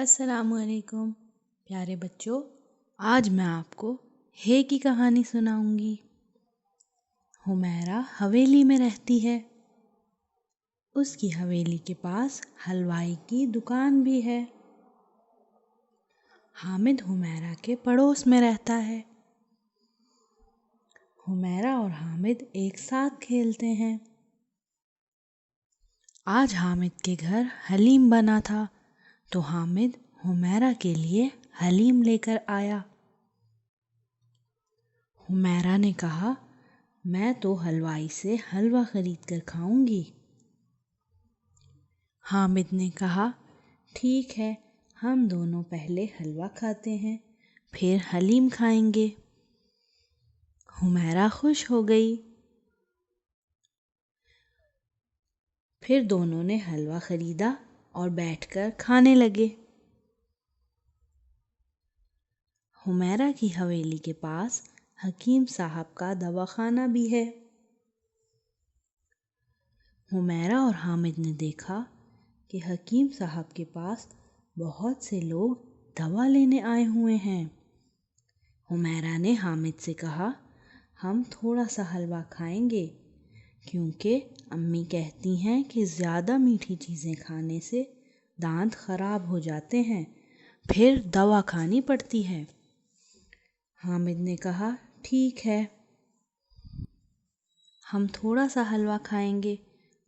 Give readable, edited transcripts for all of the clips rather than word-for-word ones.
السلام علیکم پیارے بچوں، آج میں آپ کو ہے کی کہانی سناؤں گی۔ حمیرہ حویلی میں رہتی ہے۔ اس کی حویلی کے پاس حلوائی کی دکان بھی ہے۔ حامد حمیرہ کے پڑوس میں رہتا ہے۔ حمیرہ اور حامد ایک ساتھ کھیلتے ہیں۔ آج حامد کے گھر حلیم بنا تھا تو حامد حمیرہ کے لیے حلیم لے کر آیا۔ حمیرہ نے کہا، میں تو حلوائی سے حلوہ خرید کر کھاؤں گی۔ حامد نے کہا، ٹھیک ہے، ہم دونوں پہلے حلوہ کھاتے ہیں، پھر حلیم کھائیں گے۔ حمیرہ خوش ہو گئی۔ پھر دونوں نے حلوہ خریدا اور بیٹھ کر کھانے لگے۔ حمیرہ کی حویلی کے پاس حکیم صاحب کا دواخانہ بھی ہے۔ حمیرہ اور حامد نے دیکھا کہ حکیم صاحب کے پاس بہت سے لوگ دوا لینے آئے ہوئے ہیں۔ حمیرہ نے حامد سے کہا، ہم تھوڑا سا حلوہ کھائیں گے کیونکہ امی کہتی ہیں کہ زیادہ میٹھی چیزیں کھانے سے دانت خراب ہو جاتے ہیں، پھر دوا کھانی پڑتی ہے۔ حامد نے کہا، ٹھیک ہے، ہم تھوڑا سا حلوہ کھائیں گے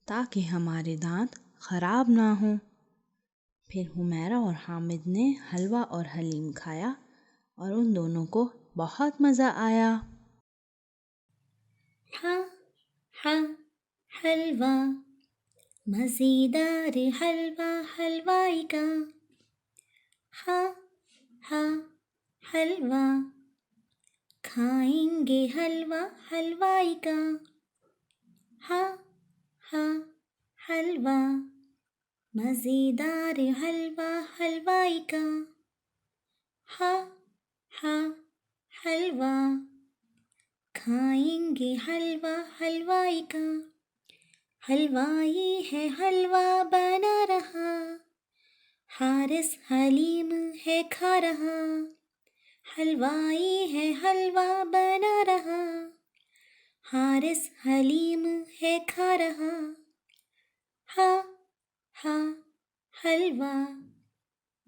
تاکہ ہمارے دانت خراب نہ ہوں۔ پھر حمیرہ اور حامد نے حلوہ اور حلیم کھایا اور ان دونوں کو بہت مزہ آیا۔ ہاں ہاں حلوہ، مزیدار حلوہ حلوائی کا۔ ہاں ہاں حلوہ، کھائیں گے حلوہ حلوائی کا۔ ہاں ہاں حلوہ، مزیدار حلوہ حلوائی کا۔ ہاں ہاں حلوہ، کھائیں گے حلوہ حلوائی کا۔ حلوائی ہے حلوہ بنا رہا، حارث حلیم ہے کھا رہا۔ حلوائی ہے حلوہ بنا رہا، حارث حلیم ہے کھا رہا۔ ہاں ہاں حلوہ،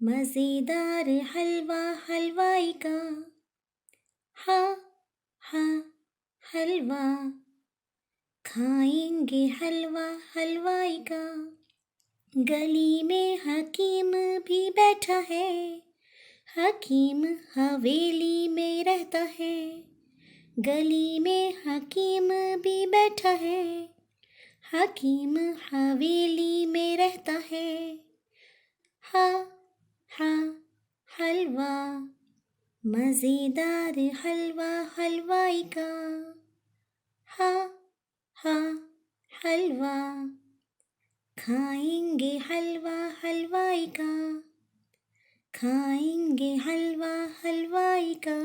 مزیدار حلوہ حلوائی کا۔ ہاں ہاں حلوہ، کھائیں گے حلوہ حلوائی کا۔ گلی میں حکیم بھی بیٹھا ہے، حکیم حویلی میں رہتا ہے۔ گلی میں حکیم بھی بیٹھا ہے، حکیم حویلی میں رہتا ہے۔ ہاں ہاں حلوہ، مزیدار حلوہ حلوائی کا۔ ہاں ہاں حلوہ، کھائیں گے حلوہ حلوائی کا۔ کھائیں گے حلوہ حلوائی کا۔